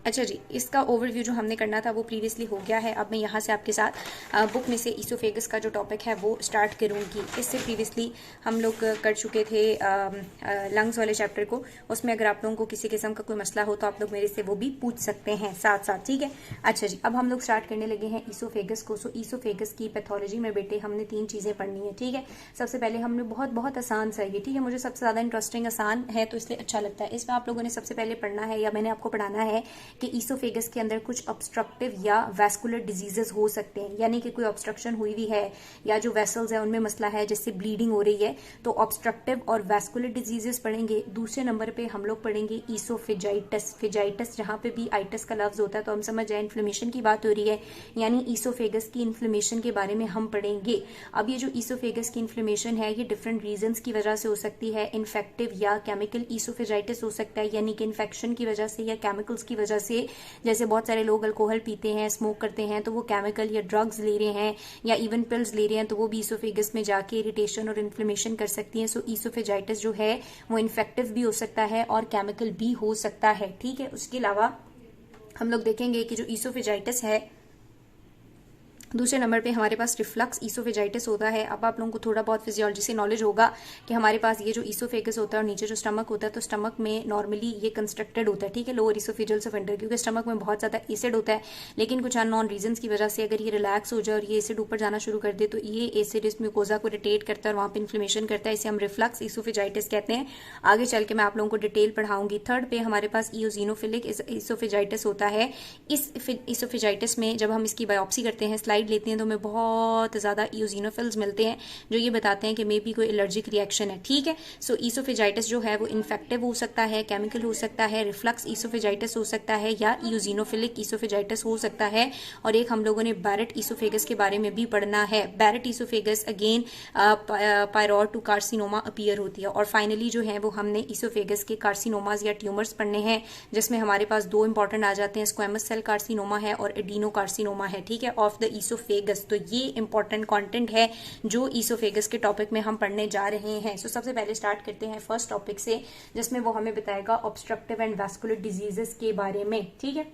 अच्छा जी, इसका ओवरव्यू जो हमने करना था वो प्रीवियसली हो गया है। अब मैं यहाँ से आपके साथ बुक में से ईसोफेगस का जो टॉपिक है वो स्टार्ट करूँगी। इससे प्रीवियसली हम लोग कर चुके थे लंग्स वाले चैप्टर को। उसमें अगर आप लोगों को किसी किस्म का कोई मसला हो तो आप लोग मेरे से वो भी पूछ सकते हैं साथ साथ, ठीक है। अच्छा जी, अब हम लोग स्टार्ट करने लगे हैं ईसोफेगस को। सो ईसोफेगस की पैथोलॉजी में बेटे हमने 3 चीज़ें पढ़नी है, ठीक है। सबसे पहले हमने बहुत बहुत आसान सा ये, ठीक है, मुझे सबसे ज़्यादा इंटरेस्टिंग आसान है तो इसलिए अच्छा लगता है। इसमें आप लोगों ने सबसे पहले पढ़ना है या मैंने आपको पढ़ाना है कि ईसोफेगस के अंदर कुछ ऑब्स्ट्रक्टिव या वैस्कुलर डिजीजेस हो सकते हैं, यानी कि कोई ऑब्स्ट्रक्शन हुई हुई है या जो वेसल्स है उनमें मसला है जिससे ब्लीडिंग हो रही है, तो ऑब्स्ट्रक्टिव और वैस्कुलर डिजीजेस पढ़ेंगे। दूसरे नंबर पे हम लोग पढ़ेंगे ईसोफेजाइटिस। फेजाइटिस जहां पे भी आइटिस का लफ्ज होता है तो हम समझ जाए इन्फ्लेमेशन की बात हो रही है, यानी ईसोफेगस की इन्फ्लेमेशन के बारे में हम पढ़ेंगे। अब ये जो ईसोफेगस की इन्फ्लेमेशन है ये डिफरेंट रीजंस की वजह से हो सकती है। इन्फेक्टिव या केमिकल ईसोफेजाइटिस हो सकता है, यानी कि इन्फेक्शन की वजह से या केमिकल्स की वजह से। जैसे बहुत सारे लोग अल्कोहल पीते हैं, स्मोक करते हैं, तो वो केमिकल या ड्रग्स ले रहे हैं या इवन पिल्स ले रहे हैं, तो वो भी ईसोफेगस में जाके इरिटेशन और इन्फ्लेमेशन कर सकती है। सो ईसोफेजाइटिस जो है वो इन्फेक्टिव भी हो सकता है और केमिकल भी हो सकता है, ठीक है। उसके अलावा हम लोग देखेंगे कि जो ईसोफेजाइटिस है, दूसरे नंबर पे हमारे पास रिफ्लक्स ईसोफेजाइटिस होता है। अब आप लोगों को थोड़ा बहुत फिजियोलॉजी से नॉलेज होगा कि हमारे पास ये जो ईसोफेगस होता है और नीचे जो स्टमक होता है, तो स्टमक में नॉर्मली ये कंस्ट्रक्टेड होता है, ठीक है, लोअर ईसोफेजियल स्फिंक्टर, क्योंकि स्टमक में बहुत ज्यादा एसिड होता है। लेकिन कुछ अननोन रीजन की वजह से अगर ये रिलैक्स हो जाए और ये एसिड ऊपर जाना शुरू कर दे तो ये एसिड इस म्यूकोजा को इरिटेट करता है और वहां पर इन्फ्लेमेशन करता है। इसे हम रिफ्लक्स ईसोफेजाइटिस कहते हैं। आगे चल के मैं आप लोगों को डिटेल पढ़ाऊंगी। थर्ड पे हमारे पास इओजिनोफिलिक ईसोफेजाइटिस होता है। इस ईसोफेजाइटिस में जब हम इसकी बायोप्सी करते हैं, स्लाइड लेते हैं, तो हमें बहुत ज्यादा इओजिनोफिल्स मिलते हैं जो ये बताते हैं कि मे बी कोई एलर्जिक रिएक्शन है, ठीक है। सो ईसोफेजाइटिस जो है वो इन्फेक्टिव हो सकता है, केमिकल हो सकता है, रिफ्लक्स ईसोफेजाइटिस हो सकता है या इओजिनोफिलिक ईसोफेजाइटिस हो सकता है। और एक हम लोगों ने बैरेट ईसोफेगस के बारे में भी पढ़ना है। Barrett oesophagus again prior to carcinoma appear होती है। और फाइनली जो है वो हमने ईसोफेगस के कार्सिनोमाज या ट्यूमर्स पढ़ने हैं, जिसमें हमारे पास 2 इंपॉर्टेंट आ जाते हैं, स्क्वेमस सेल कार्सिनोमा है और एडिनो कार्सिनोमा है, ठीक है, ऑफ द ईसोफेगस। तो ये इंपॉर्टेंट कंटेंट है जो ईसोफेगस के टॉपिक में हम पढ़ने जा रहे हैं। सो सबसे पहले स्टार्ट करते हैं फर्स्ट टॉपिक से, जिसमें वो हमें बताएगा ऑब्स्ट्रक्टिव एंड वैस्कुलर डिजीजेस के बारे में, ठीक है।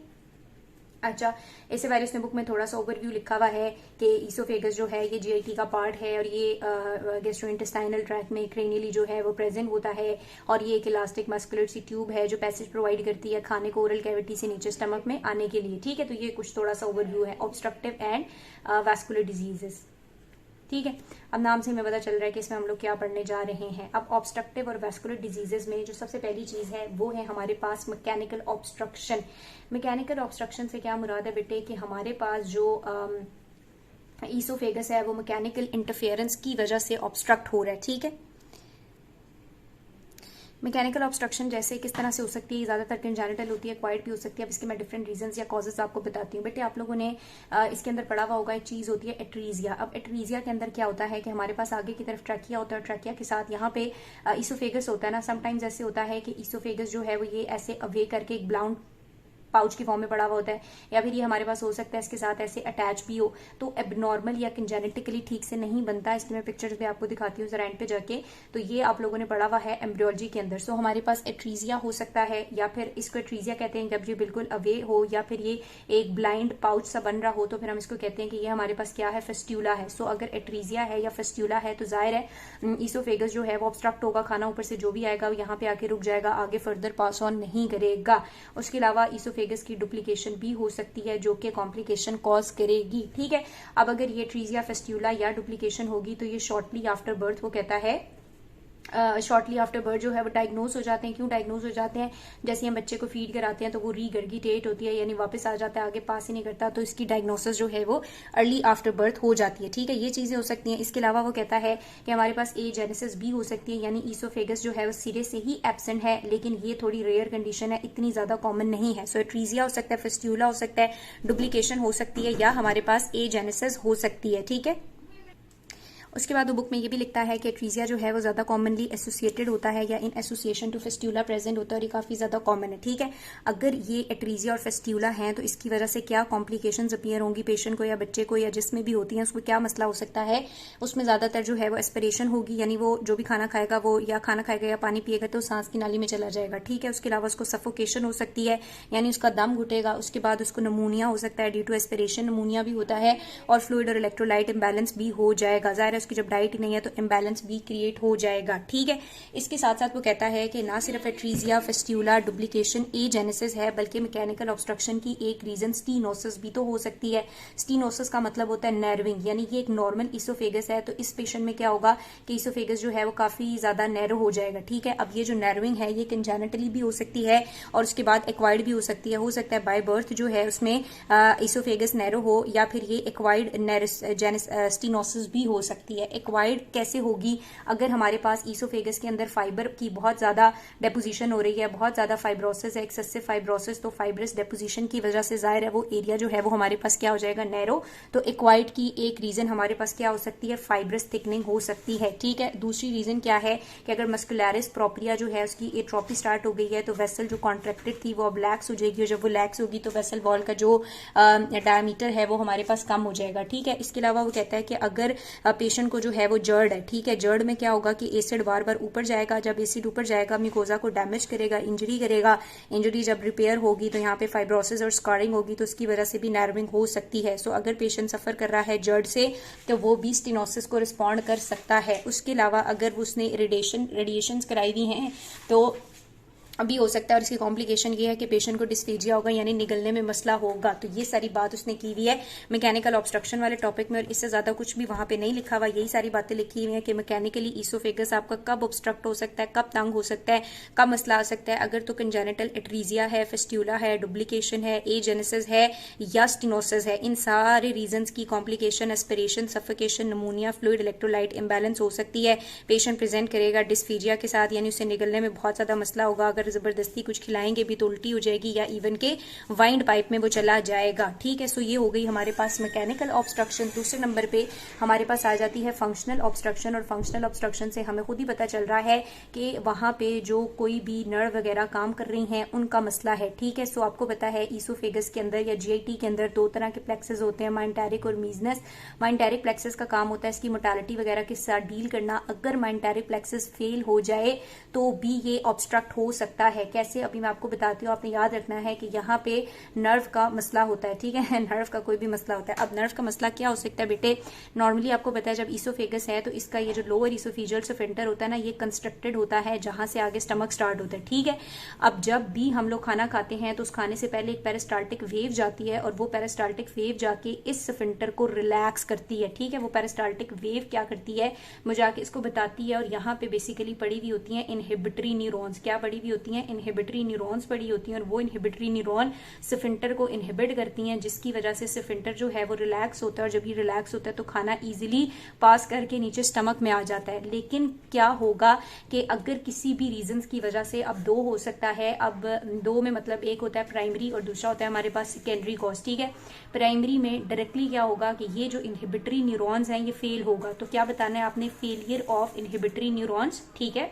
अच्छा, इससे पहले इसने बुक में थोड़ा सा ओवरव्यू लिखा हुआ है कि ईसोफेगस जो है ये जीआईटी का पार्ट है और ये गैस्ट्रोइंटेस्टाइनल ट्रैक्ट में क्रेनियली जो है वो प्रेजेंट होता है। और ये एक इलास्टिक मस्कुलर सी ट्यूब है जो पैसेज प्रोवाइड करती है खाने को ओरल कैविटी से नीचे स्टमक में आने के लिए, ठीक है। तो ये कुछ थोड़ा सा ओवरव्यू है ऑब्स्ट्रक्टिव एंड वैस्कुलर डिजीजेस, ठीक है। अब नाम से हमें पता चल रहा है कि इसमें हम लोग क्या पढ़ने जा रहे हैं। अब ऑब्स्ट्रक्टिव और वैस्कुलर डिजीजेस में जो सबसे पहली चीज है वो है हमारे पास मैकेनिकल ऑब्स्ट्रक्शन। मैकेनिकल ऑब्स्ट्रक्शन से क्या मुराद है बेटे कि हमारे पास जो ईसोफेगस है वो मैकेनिकल इंटरफेरेंस की वजह से ऑब्स्ट्रक्ट हो रहा है, ठीक है। मैकेनिकल ऑब्स्ट्रक्शन जैसे किस तरह से हो सकती है, ज्यादातर कंजेनिटल होती है, क्वाइट भी हो सकती है। अब इसके मैं डिफरेंट रीजंस या कॉजेस आपको बताती हूँ। बेटे आप लोगों ने इसके अंदर पढ़ा हुआ होगा, एक चीज होती है एट्रीजिया। अब एट्रीजिया के अंदर क्या होता है कि हमारे पास आगे की तरफ ट्रैकिया होता है, ट्रैकिया के साथ यहाँ पे ईसोफेगस होता है ना। समटाइम्स ऐसे होता है कि ईसोफेगस जो है वो ये ऐसे अवे करके एक ब्लाउंड पाउच की फॉर्म में पड़ा हुआ होता है, या फिर ये हमारे पास हो सकता है इसके साथ ऐसे अटैच भी हो, तो एबनॉर्मल या कंजेनेटिकली ठीक से नहीं बनता। इसलिए मैं पिक्चर्स भी आपको दिखाती हूँ जरा एंड पे जाके। तो ये आप लोगों ने पढ़ा हुआ है एम्ब्रियोलॉजी के अंदर। सो हमारे पास एट्रीजिया हो सकता है, या फिर इसको एट्रीजिया कहते हैं जब ये बिल्कुल अवे हो या फिर ये एक ब्लाइंड पाउच सा बन रहा हो, तो फिर हम इसको कहते हैं कि ये हमारे पास क्या है, फेस्ट्यूला है। सो अगर एट्रीजिया है या फेस्ट्यूला है तो जाहिर है ईसोफेगस जो है वो ऑब्स्ट्रक्ट होगा, खाना ऊपर से जो भी आएगा वो यहाँ पे आके रुक जाएगा, आगे फर्दर पास ऑन नहीं करेगा। उसके अलावा ईसोफेगस की डुप्लीकेशन भी हो सकती है जो कि कॉम्प्लिकेशन कॉज करेगी, ठीक है। अब अगर ये ट्रीजिया फेस्ट्यूला या डुप्लीकेशन होगी तो ये शॉर्टली आफ्टर बर्थ वो कहता है शॉर्टली आफ्टर बर्थ जो है वो डायग्नोज हो जाते हैं। क्यों डायग्नोज हो जाते हैं? जैसे हम बच्चे को फीड कराते हैं तो वो रीगर्गिटेट होती है, यानी वापस आ जाता है, आगे पास ही नहीं करता, तो इसकी डायग्नोसिस जो है वो अर्ली आफ्टर बर्थ हो जाती है, ठीक है। ये चीजें हो सकती हैं। इसके अलावा वो कहता है कि हमारे पास एजेनेसिस भी हो सकती है, यानी ईसोफेगस जो है वो सिरे से ही एब्सेंट है, लेकिन ये थोड़ी रेयर कंडीशन है, इतनी ज्यादा कॉमन नहीं है। सो एट्रीजिया हो सकता है, फेस्ट्यूला हो सकता है, डुप्लीकेशन हो सकती है, या हमारे पास एजेनेसिस हो सकती है, ठीक है। उसके बाद वो बुक में ये भी लिखता है कि एट्रीजिया जो है वो ज़्यादा कॉमनली एसोसिएटेड होता है या इन एसोसिएशन टू फेस्ट्यूला प्रेजेंट होता है और ये काफ़ी ज़्यादा कॉमन है। ठीक है, अगर ये एट्रीजिया और फेस्ट्यूला हैं तो इसकी वजह से क्या कॉम्प्लिकेशंस अपीयर होंगी पेशेंट को या बच्चे को या जिसमें भी होती हैं, उसको क्या मसला हो सकता है। उसमें ज़्यादातर जो है वो एस्पिरेशन होगी, यानी वो जो भी खाना खाएगा वो या खाना खाएगा या पानी पिएगा तो सांस की नाली में चला जाएगा। ठीक है, उसके अलावा उसको सफोकेशन हो सकती है, यानी उसका दम घुटेगा। उसके बाद उसको नमूनिया हो सकता है, ड्यू टू एस्पिरेशन नमूनिया भी होता है, और फ्लूइड और इलेक्ट्रोलाइट इम्बैलेंस भी हो जाएगा। ज़ाहिर है उसकी जब डाइट ही नहीं है तो इम्बैलेंस भी क्रिएट हो जाएगा। ठीक है, इसके साथ साथ वो कहता है कि ना सिर्फ एट्रीजिया, फेस्ट्यूला, डुप्लीकेशन, एजेनेसिस है, बल्कि मैकेनिकल ऑब्स्ट्रक्शन की एक रीजन स्टीनोसिस भी तो हो सकती है। स्टीनोसिस का मतलब होता है नर्विंग, यानी कि एक नॉर्मल इसोफेगस है तो इस पेशेंट में क्या होगा कि इसोफेगस जो है वो काफी ज्यादा नैरो हो जाएगा। ठीक है, अब ये जो नर्विंग है ये कंजेनिटली भी हो सकती है और उसके बाद एक्वायर्ड भी हो सकती है। हो सकता है बाय बर्थ जो है उसमें इसोफेगस नैरो हो, या फिर ये एक्वायर्ड स्टीनोसिस भी हो सकती है। एक्वायर्ड कैसे होगी? अगर हमारे पास इसोफेगस के अंदर फाइबर की बहुत ज्यादा डेपोजिशन हो रही है, बहुत ज्यादा फाइब्रोसिस है, एक्सेसिव फाइब्रोसिस, तो फाइब्रस डेपोजिशन की वजह से जाहिर है वो एरिया जो है वो हमारे पास क्या हो जाएगा, नैरो। तो एक्वायर्ड की एक रीजन हमारे पास क्या हो सकती है, फाइब्रस थिकनिंग हो सकती है। ठीक है, दूसरी रीजन क्या है कि अगर मस्कुलरिस प्रोप्रिया जो है उसकी एट्रोफी स्टार्ट हो गई है तो वेसल जो कॉन्ट्रैक्टेड थी वो अब लैक्स हो जाएगी, और जब वो लैक्स होगी तो वेसल वॉल का जो डायमीटर है वो हमारे पास कम हो जाएगा। ठीक है, इसके अलावा वो कहता है कि अगर पेशेंट को जो है वो जर्ड है, ठीक है, जर्ड में क्या होगा कि एसिड बार बार ऊपर जाएगा, जब एसिड ऊपर जाएगा म्यूकोजा को डैमेज करेगा, इंजरी करेगा, इंजरी जब रिपेयर होगी तो यहाँ पे फाइब्रोसिस और स्कारिंग होगी, तो उसकी वजह से भी नर्विंग हो सकती है। सो अगर पेशेंट सफर कर रहा है जर्ड से तो वो भी स्टेनोसिस को रिस्पॉन्ड कर सकता है। उसके अलावा अगर उसने रेडिएशंस कराई हुई हैं तो अभी हो सकता है, और इसकी कॉम्प्लिकेशन ये है कि पेशेंट को डिस्फेजिया होगा, यानी निगलने में मसला होगा। तो ये सारी बात उसने की हुई है मैकेनिकल ऑब्स्ट्रक्शन वाले टॉपिक में, और इससे ज्यादा कुछ भी वहां पे नहीं लिखा हुआ। यही सारी बातें लिखी हुई है कि मैकेनिकली इसोफेगस आपका कब ऑब्स्ट्रक्ट हो सकता है, कब तंग हो सकता है, कब मसला आ सकता है। अगर तो कंजेनिटल एट्रीजिया है, फेस्ट्यूला है, डुप्लीकेशन है, एजेनेसिस है या स्टेनोसिस है, इन सारे रीजंस की complication, aspiration, suffocation, नमूनिया, fluid electrolyte imbalance हो सकती है। पेशेंट प्रेजेंट करेगा डिस्फीजिया के साथ, यानी उसे निगलने में बहुत ज्यादा मसला होगा। अगर जबरदस्ती कुछ खिलाएंगे भी तो उल्टी हो जाएगी, या इवन के वाइंड पाइप में वो चला जाएगा। ठीक है, सो ये हो गई हमारे पास मैकेनिकल ऑब्स्ट्रक्शन। दूसरे नंबर पे हमारे पास आ जाती है फंक्शनल ऑब्स्ट्रक्शन, और फंक्शनल ऑब्स्ट्रक्शन से हमें खुद ही पता चल रहा है कि वहां पे जो कोई भी नर्व वगैरह काम कर रही हैं उनका मसला है। ठीक है, सो आपको पता है ईसोफेगस के अंदर या जीआईटी के अंदर दो तरह के प्लेक्सेस होते हैं, माइंटेरिक और मीजनस। माइंटेरिक प्लेक्सेस का काम होता है इसकी मोटालिटी वगैरह के साथ डील करना। अगर माइंटेरिक प्लेक्सेस फेल हो जाए तो भी ये ऑब्स्ट्रक्ट हो सकता है। कैसे, अभी मैं आपको बताती हूँ। आपने याद रखना है कि यहाँ पे नर्व का मसला होता है। ठीक है, नर्व का कोई भी मसला होता है। अब नर्व का मसला क्या हो सकता है बेटे, नॉर्मली आपको पता है जब ईसोफेगस है तो इसका ये जो लोअर ईसोफेजियल स्फिंक्टर होता है ना, ये कंस्ट्रक्टेड होता है जहां से आगे स्टमक स्टार्ट होता है। ठीक है, अब जब भी हम लोग खाना खाते हैं तो उस खाने से पहले एक पेरिस्टाल्टिक वेव जाती है, और वो पेरिस्टाल्टिक वेव जाके इस स्फिंक्टर को रिलैक्स करती है। ठीक है, वो पेरिस्टाल्टिक वेव क्या करती है, मुझे आके इसको बताती है। और यहाँ पे बेसिकली पड़ी हुई होती है इनहिबिटरी न्यूरॉन्स। क्या पड़ी हुई होती है, इनहिबिटरी न्यूरॉन्स पड़ी होती हैं, और वो इनहिबिटरी न्यूरॉन स्फिंक्टर को इनहिबिट करती हैं, जिसकी वजह से स्फिंक्टर जो है वो रिलैक्स होता है, और जब ये रिलैक्स होता है तो खाना इजीली पास करके नीचे स्टमक में आ जाता है। लेकिन क्या होगा कि अगर किसी भी रीजंस की वजह से, अब दो हो सकता है, अब दो में मतलब एक होता है प्राइमरी और दूसरा होता है हमारे पास सेकेंडरी कॉज। ठीक है, प्राइमरी में डायरेक्टली क्या होगा कि ये जो इनहिबिटरी न्यूरॉन्स हैं ये फेल होगा। तो क्या बताना है आपने, फेलियर ऑफ इनहिबिटरी न्यूरॉन्स। ठीक है,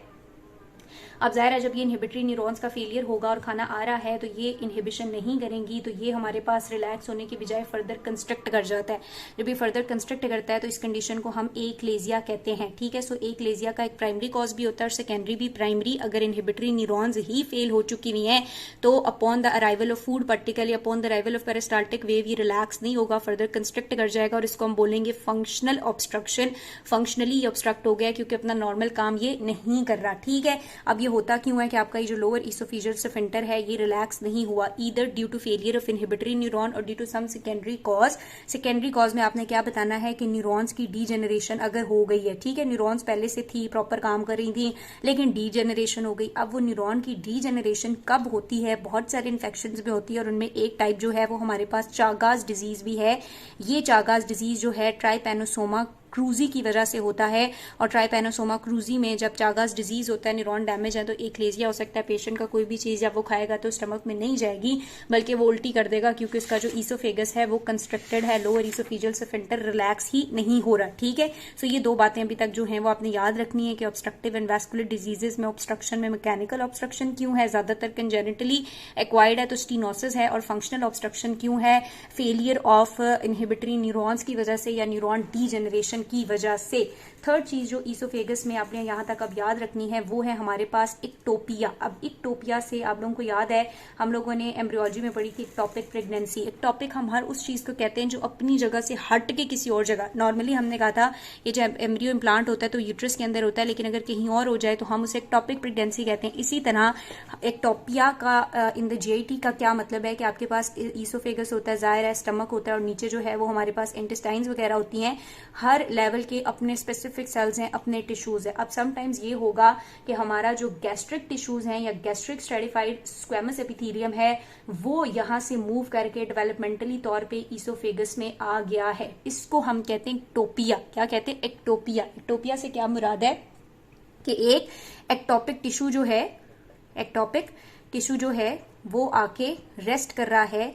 अब जाहिर है जब ये इनहिबिटरी न्यूरॉन्स का फेलियर होगा और खाना आ रहा है तो ये इनहिबिशन नहीं करेंगी, तो ये हमारे पास रिलैक्स होने की बजाय फर्दर कंस्ट्रक्ट कर जाता है। जब ये फर्दर कंस्ट्रक्ट करता है तो इस कंडीशन को हम एकलेजिया कहते हैं। ठीक है, सो एकलेजिया का एक प्राइमरी कॉज भी होता है और सेकेंडरी भी। प्राइमरी अगर इनहिबिटरी न्यूरॉन्स ही फेल हो चुकी हुई हैं तो upon the arrival of food, particularly upon the arrival of peristaltic wave, ये रिलैक्स नहीं होगा, फर्दर कंस्ट्रक्ट कर जाएगा, और इसको हम बोलेंगे फंक्शनल ऑब्स्ट्रक्शन। फंक्शनली ऑब्स्ट्रक्ट हो गया क्योंकि अपना नॉर्मल काम ये नहीं कर रहा। ठीक है, अब ये होता क्यों है कि आपका ये जो लोअर ईसोफेजियल स्फिंक्टर है ये रिलैक्स नहीं हुआ, either due to failure of inhibitory neuron और due to some secondary cause. Secondary cause में आपने क्या बताना है कि न्यूरॉन्स की डीजेनरेशन अगर हो गई है। ठीक है, न्यूरॉन्स पहले से थी, प्रॉपर काम कर रही थी, लेकिन डीजेनरेशन हो गई। अब वो न्यूरॉन की डीजेनरेशन कब होती है, बहुत सारे इन्फेक्शंस में होती है, और उनमें एक टाइप जो है वो हमारे पास चागास डिजीज भी है। ये चागास डिजीज जो है ट्राइपैनोसोमा क्रूजी की वजह से होता है। और ट्राइपैनोसोमा क्रूजी में जब चागास डिजीज होता है, न्यूरॉन डैमेज है, तो एक्लेजिया हो सकता है। पेशेंट का कोई भी चीज जब वो खाएगा तो स्टमक में नहीं जाएगी बल्कि वो उल्टी कर देगा, क्योंकि उसका जो ईसोफेगस है वो कंस्ट्रक्टेड है, लोअर ईसोफेजियल स्फिंक्टर रिलैक्स ही नहीं हो रहा। ठीक है, सो ये दो बातें अभी तक जो है वो आपने याद रखनी है कि ऑब्स्ट्रक्टिव एंड वैस्कुलर डिजीजेस में ऑब्स्ट्रक्शन में मैकेनिकल ऑब्स्ट्रक्शन क्यों है, ज्यादातर कंजेनिटली एक्वायर्ड है तो स्टीनोसिस है, और फंक्शनल ऑब्स्ट्रक्शन क्यों है, फेलियर ऑफ इनहिबिटरी न्यूरॉन्स की वजह से या न्यूरॉन डीजेनरेशन की वजह से। थर्ड चीज जो ईसोफेगस में आपने यहां तक अब याद रखनी है वो है हमारे पास इक्टोपिया। अब इक्टोपिया से आप लोगों को याद है हम लोगों ने एम्ब्रियोलॉजी में पढ़ी थी इक्टोपिक प्रेगनेंसी। इक्टोपिक हम हर उस चीज को कहते हैं जो अपनी जगह से हट के किसी और जगह, नॉर्मली हमने कहा था ये जब एम्ब्रियो इम्प्लांट होता है तो यूट्रस के अंदर होता है, लेकिन अगर कहीं और हो जाए तो हम उसे इक्टोपिक प्रेगनेंसी कहते हैं। इसी तरह इक्टोपिया का इन द जीआईटी का क्या मतलब है कि आपके पास ईसोफेगस होता है, जाहिर है स्टमक होता है, और नीचे जो है वो हमारे पास इंटेस्टाइन्स वगैरह होती हैं। हर लेवल के अपने स्पेसिफिक सेल्स हैं, अपने टिश्यूज हैं। अब समटाइम्स ये होगा कि हमारा जो गैस्ट्रिक टिश्यूज हैं या गैस्ट्रिक स्ट्रेटिफाइड स्क्वेमस एपिथेलियम है वो यहां से मूव करके डेवलपमेंटली तौर पे ईसोफेगस में आ गया है। इसको हम कहते हैं एक्टोपिया। क्या कहते हैं? एक्टोपिया। एक्टोपिया से क्या मुराद है कि एक एक्टोपिक टिश्यू जो है, एक्टोपिक टिश्यू जो है वो आके रेस्ट कर रहा है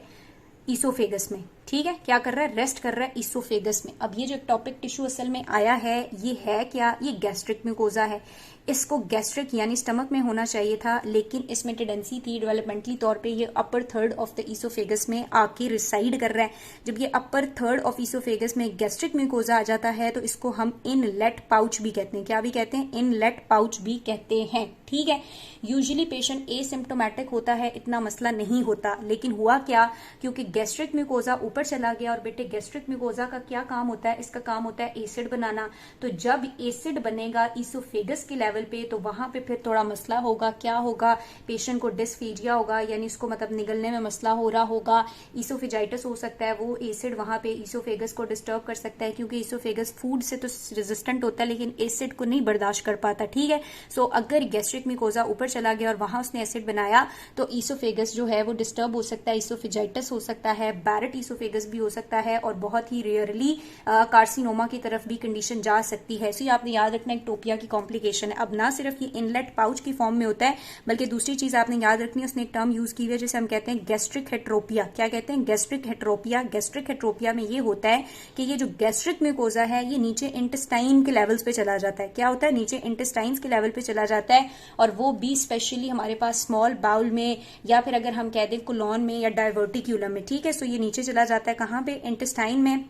ईसोफेगस में। ठीक है, क्या कर रहा है? रेस्ट कर रहा है ईसोफेगस में। अब ये जो एक्टोपिक टिश्यू असल में आया है ये है क्या? ये गैस्ट्रिक म्यूकोजा है। इसको गैस्ट्रिक यानी स्टमक में होना चाहिए था, लेकिन इसमें टेंडेंसी थी डेवलपमेंटली तौर पे ये अपर थर्ड ऑफ द ईसोफेगस में आके रिसाइड कर रहा है। जब ये अपर थर्ड ऑफ ईसोफेगस में गैस्ट्रिक म्यूकोजा आ जाता है तो इसको हम इनलेट पाउच भी कहते हैं। क्या भी कहते हैं? इनलेट पाउच भी कहते हैं। ठीक है, यूजुअली पेशेंट एसिम्प्टोमेटिक होता है, इतना मसला नहीं होता, लेकिन हुआ क्या, क्योंकि गैस्ट्रिक म्यूकोजा ऊपर चला गया। और बेटे गैस्ट्रिक म्यूकोजा का क्या काम होता है? इसका काम होता है एसिड बनाना। तो जब एसिड बनेगा ईसोफेगस के लेवल पे तो वहां पे फिर थोड़ा मसला होगा। क्या होगा? पेशेंट को डिस्फेजिया होगा, यानी इसको मतलब निगलने में मसला हो रहा होगा। ईसोफेजाइटिस हो सकता है, वो एसिड वहां पे ईसोफेगस को डिस्टर्ब कर सकता है, क्योंकि ईसोफेगस फूड से तो रेजिस्टेंट होता है लेकिन एसिड को नहीं बर्दाश्त कर पाता। ठीक है, सो अगर गैस्ट्रिक म्यूकोजा ऊपर चला गया और वहां उसने एसिड बनाया तो ईसोफेगस जो है वो डिस्टर्ब हो सकता है, ईसोफेजाइटिस हो सकता है, बैरेट ईसोफेगस भी हो सकता है, और बहुत ही रेयरली कार्सिनोमा की तरफ भी कंडीशन जा सकती है। सो ये आपने याद रखना एक्टोपिया की कॉम्प्लिकेशन है। अब ना सिर्फ ये इनलेट पाउच की फॉर्म में होता है, बल्कि दूसरी चीज आपने याद रखनी है, उसने एक टर्म यूज की है जिसे हम कहते हैं गैस्ट्रिक हेट्रोपिया। क्या कहते हैं? गैस्ट्रिक हेट्रोपिया। गैस्ट्रिक हेट्रोपिया में ये होता है कि ये जो गैस्ट्रिक म्यूकोजा है ये नीचे इंटेस्टाइन के लेवल्स पे चला जाता है। क्या होता है? नीचे इंटेस्टाइन्स के लेवल पे चला जाता है, और वो भी स्पेशली हमारे पास स्मॉल बाउल में, या फिर अगर हम कह दें कोलोन में या डायवर्टिक्यूलम में। ठीक है, सो ये नीचे चला जाता है कहां पे? इंटेस्टाइन में,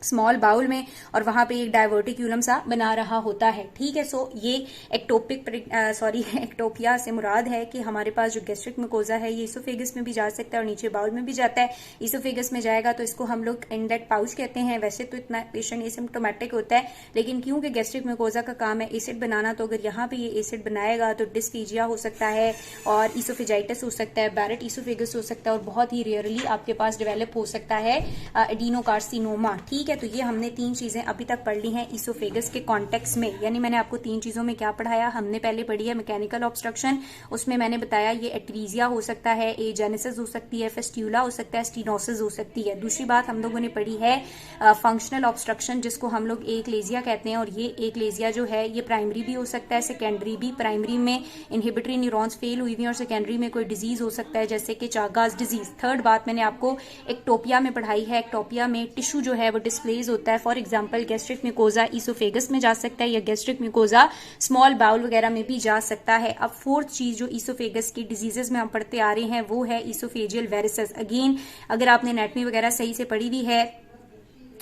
स्मॉल बाउल में, और वहां पे एक डायवर्टिक्यूलम सा बना रहा होता है। ठीक है, सो ये एक्टोपिया से मुराद है कि हमारे पास जो गैस्ट्रिक म्यूकोजा है ये ईसोफेगस में भी जा सकता है और नीचे बाउल में भी जाता है। ईसोफेगस में जाएगा तो इसको हम लोग इनलेट पाउच कहते हैं। वैसे तो इतना पेशेंट एसिम्प्टोमेटिक होता है, लेकिन क्योंकि गैस्ट्रिक म्यूकोजा का काम है एसिड बनाना, तो अगर यहाँ पे ये एसिड बनाएगा तो डिस्फीजिया हो सकता है, और ईसोफेजाइटिस हो सकता है, बैरेट ईसोफेगस हो सकता है, और बहुत ही रेयरली आपके पास डेवलप हो सकता है एडिनोकार्सिनोमा। ठीक है, तो ये हमने तीन चीजें अभी तक पढ़ ली हैं ईसोफेगस के कॉन्टेक्स्ट में। यानी मैंने आपको तीन चीजों में क्या पढ़ाया? हमने पहले पढ़ी है मैकेनिकल ऑब्स्ट्रक्शन, उसमें मैंने बताया ये एट्रीजिया हो सकता है, एजेनेसिस हो सकती है, फेस्ट्यूला हो सकता है, स्टीनोसिस हो सकती है। दूसरी बात हम लोगों ने पढ़ी है फंक्शनल ऑब्स्ट्रक्शन, जिसको हम लोग एकलेजिया कहते हैं, और ये एकलेजिया जो है ये प्राइमरी भी हो सकता है, सेकेंडरी भी। प्राइमरी में इनहिबिटरी न्यूरॉन्स फेल हुई हुई और सेकेंडरी में कोई डिजीज हो सकता है जैसे कि चागास डिजीज। थर्ड बात मैंने आपको एक्टोपिया में पढ़ाई है, एक्टोपिया में टिश्यू जो है वो डिस्प्लेज होता है। For example gastric mucosa oesophagus में जा सकता है, या गैस्ट्रिक म्यूकोजा स्मॉल बाउल वगैरह में भी जा सकता है। अब फोर्थ चीज जो ईसोफेगस की डिजीजेस में हम पढ़ते आ रहे हैं वो है ईसोफेजियल वेरिसेस। अगेन अगर आपने एनाटॉमी वगैरह सही से पढ़ी हुई है,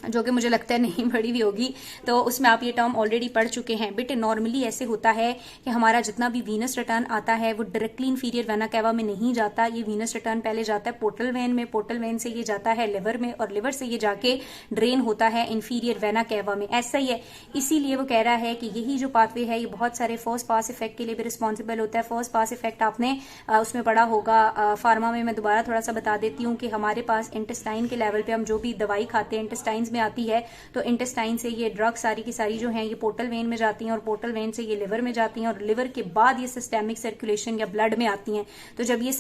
जो कि मुझे लगता है नहीं पढ़ी हुई होगी, तो उसमें आप ये टर्म ऑलरेडी पढ़ चुके हैं। बेटे नॉर्मली ऐसे होता है कि हमारा जितना भी वीनस रिटर्न आता है वो डायरेक्टली इंफीरियर वेना कैवा में नहीं जाता। ये वीनस रिटर्न पहले जाता है पोर्टल वेन में, पोर्टल वेन से ये जाता है लिवर में, और लिवर से ये जाके ड्रेन होता है इंफीरियर वेना कैवा में। ऐसा ही है, इसीलिए वो कह रहा है कि यही जो पाथवे है ये बहुत सारे फर्स्ट पास इफेक्ट के लिए भी रिस्पॉन्सिबल होता है। फर्स्ट पास इफेक्ट आपने उसमें पढ़ा होगा फार्मा में। मैं दोबारा थोड़ा सा बता देती हूँ कि हमारे पास इंटेस्टाइन के लेवल पे हम जो भी दवाई खाते हैं, इंटेस्टाइन इंटेस्टाइन्स में आती है, तो इंटेस्टाइन से ये ड्रग सारी की सारी जो है ये पोर्टल वेन में जाती हैं और पोर्टल वेन से ये लिवर में जाती हैं और लिवर के बाद ये सिस्टेमिक सर्कुलेशन या ब्लड में आती हैं। तो जब ये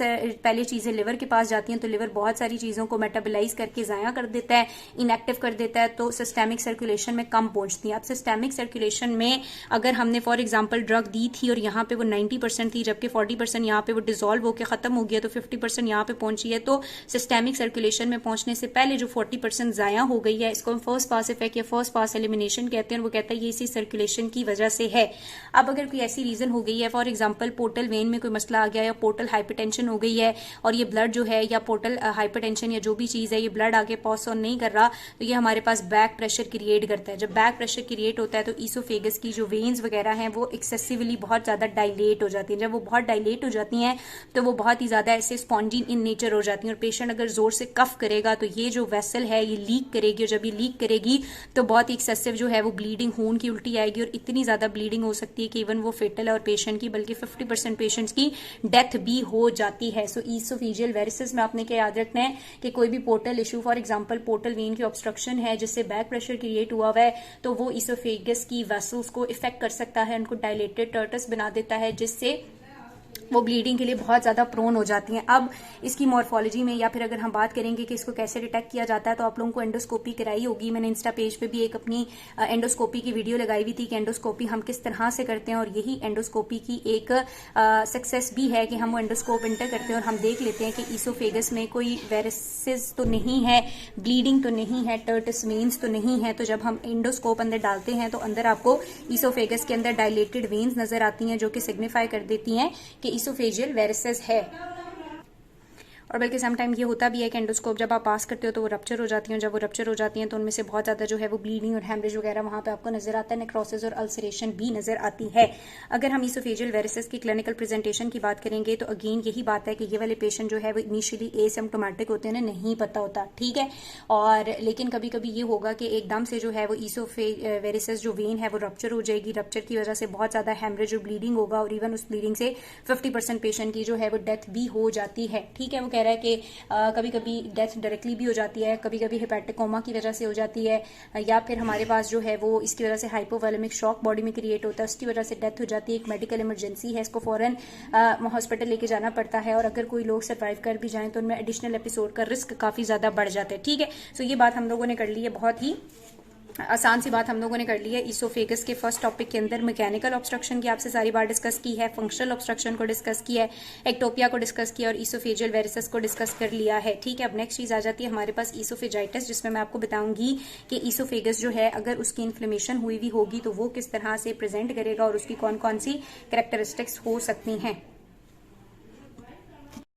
पहले चीजें लिवर के पास जाती हैं तो लिवर बहुत सारी चीजों को मेटाबोलाइज करके जाया कर देता है, इनएक्टिव कर देता है, तो सिस्टेमिक सर्कुलेशन में कम पहुंचती है। अब सिस्टेमिक सर्कुलेशन में अगर हमने फॉर एग्जांपल ड्रग दी थी और यहाँ पे वो 90% थी जबकि 40% यहाँ पे वो डिसॉल्व होकर खत्म हो गया, तो 50% यहाँ पे पहुंची है, तो सिस्टेमिक सर्कुलेशन में पहुंचने से पहले जो 40% जाया हो गई है, इसको हम फर्स्ट पास इफेक्ट या फर्स्ट पास एलिमिनेशन कहते हैं। वो कहता है ये इसी सर्कुलेशन की वजह से है। अब अगर कोई ऐसी रीजन हो गई है, फॉर एग्जांपल पोर्टल वेन में कोई मसला आ गया या पोर्टल हाइपरटेंशन हो गई है और ये ब्लड जो है या पोर्टल हाइपरटेंशन या जो भी चीज है ये ब्लड आगे पास ऑन नहीं कर रहा, तो ये हमारे पास बैक प्रेशर क्रिएट करता है। जब बैक प्रेशर क्रिएट होता है तो ईसोफेगस की जो वेन्स वगैरह हैं वो एक्सेसिवली बहुत ज्यादा डायलेट हो जाती हैं। जब वो बहुत डायलेट हो जाती हैं तो वो बहुत ही ज्यादा ऐसे स्पॉन्जी इन नेचर हो जाती हैं और पेशेंट अगर जोर से कफ करेगा तो ये जो वेसल है ये लीक करेगी और जब ये लीक करेगी तो बहुत ही एक्सेसिव जो है वो ब्लीडिंग, खून की उल्टी आएगी और इतनी ज्यादा ब्लीडिंग हो सकती है कि इवन वो फेटल है और पेशेंट की बल्कि 50% पेशेंट्स की डेथ भी हो जाती है। सो ईसोफेजियल वेरिसेस में आपने क्या याद रखना है कि कोई भी portal issue, for example portal vein की ऑब्स्ट्रक्शन है जिससे बैक प्रेशर क्रिएट हुआ है, तो वो ईसोफेगस की वेसल्स को इफेक्ट कर सकता है, उनको डायलेटेड टर्टस बना देता है जिससे वो ब्लीडिंग के लिए बहुत ज्यादा प्रोन हो जाती हैं। अब इसकी मॉर्फोलॉजी में या फिर अगर हम बात करेंगे कि इसको कैसे डिटेक्ट किया जाता है, तो आप लोगों को एंडोस्कोपी कराई होगी। मैंने इंस्टा पेज पे भी एक अपनी एंडोस्कोपी की वीडियो लगाई हुई थी कि एंडोस्कोपी हम किस तरह से करते हैं और यही एंडोस्कोपी की एक सक्सेस भी है कि हम वो एंडोस्कोप इंटर करते हैं और हम देख लेते हैं कि ईसोफेगस में कोई वेरिसेस तो नहीं है, ब्लीडिंग तो नहीं है, टर्टस वेन्स तो नहीं है। तो जब हम एंडोस्कोप अंदर डालते हैं तो अंदर आपको ईसोफेगस के अंदर डायलेटेड वेन्स नजर आती हैं जो कि सिग्निफाई कर देती हैं कि ईसोफेजियल वेरिसेस है। और बल्कि समटाइम ये होता भी है कि एंडोस्कोप जब आप पास करते हो तो वो रप्चर हो जाती हैं। जब वो रप्चर हो जाती हैं तो उनमें से बहुत ज़्यादा जो है वो ब्लीडिंग और हैमरेज वगैरह वहाँ पे आपको नजर आता है, नेक्रोसिस और अल्सरेशन भी नजर आती है। अगर हम ईसोफेजियल वेरिसेस की क्लिनिकल प्रेजेंटेशन की बात करेंगे तो अगेन यही बात है कि ये वाले पेशेंट जो है वो इनिशियली एसिम्प्टोमेटिक होते हैं, नहीं पता होता, ठीक है। और लेकिन कभी कभी ये होगा कि एकदम से जो है वो वेरिसेस जो वेन है वो रप्चर हो जाएगी, रप्चर की वजह से बहुत ज़्यादा हैमरेज और ब्लीडिंग होगा और इवन उस ब्लीडिंग से 50% पेशेंट की जो है वो डेथ भी हो जाती है, ठीक है। वो कह रहा है कि कभी कभी डेथ डायरेक्टली भी हो जाती है, कभी कभी हेपेटिक कोमा की वजह से हो जाती है, या फिर हमारे पास जो है वो इसकी वजह से हाइपोवोलेमिक शॉक बॉडी में क्रिएट होता है, उसकी वजह से डेथ हो जाती है। एक मेडिकल इमरजेंसी है, इसको फौरन हॉस्पिटल लेके जाना पड़ता है और अगर कोई लोग सर्वाइव कर भी जाएं तो उनमें एडिशनल एपिसोड का रिस्क काफी ज्यादा बढ़ जाता है, ठीक है। सो ये बात हम लोगों ने कर ली है, बहुत ही आसान सी बात हम लोगों ने कर ली है। ईसोफेगस के फर्स्ट टॉपिक के अंदर मैकेनिकल ऑब्स्ट्रक्शन की आपसे सारी बात डिस्कस की है, फंक्शनल ऑब्स्ट्रक्शन को डिस्कस किया है, एक्टोपिया को डिस्कस किया और ईसोफेजियल वेरिसेस को डिस्कस कर लिया है, ठीक है। अब नेक्स्ट चीज आ जाती है हमारे पास ईसोफेजाइटिस, जिसमें मैं आपको बताऊंगी कि ईसोफेगस जो है अगर उसकी इन्फ्लेमेशन हुई भी होगी तो वो किस तरह से प्रेजेंट करेगा और उसकी कौन कौन सी कैरेक्टरिस्टिक्स हो सकती हैं।